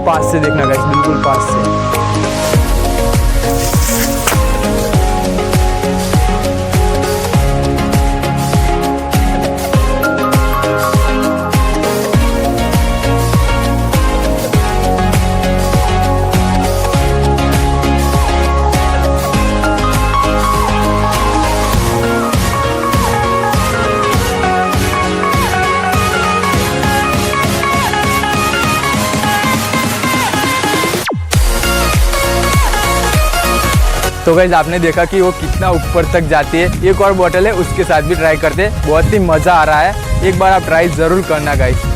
पास से देखना गाइस, बिल्कुल पास से। तो गाइस आपने देखा कि वो कितना ऊपर तक जाती है। एक और बॉटल है, उसके साथ भी ट्राई करते हैं, बहुत ही मज़ा आ रहा है। एक बार आप ट्राई ज़रूर करना गाइस।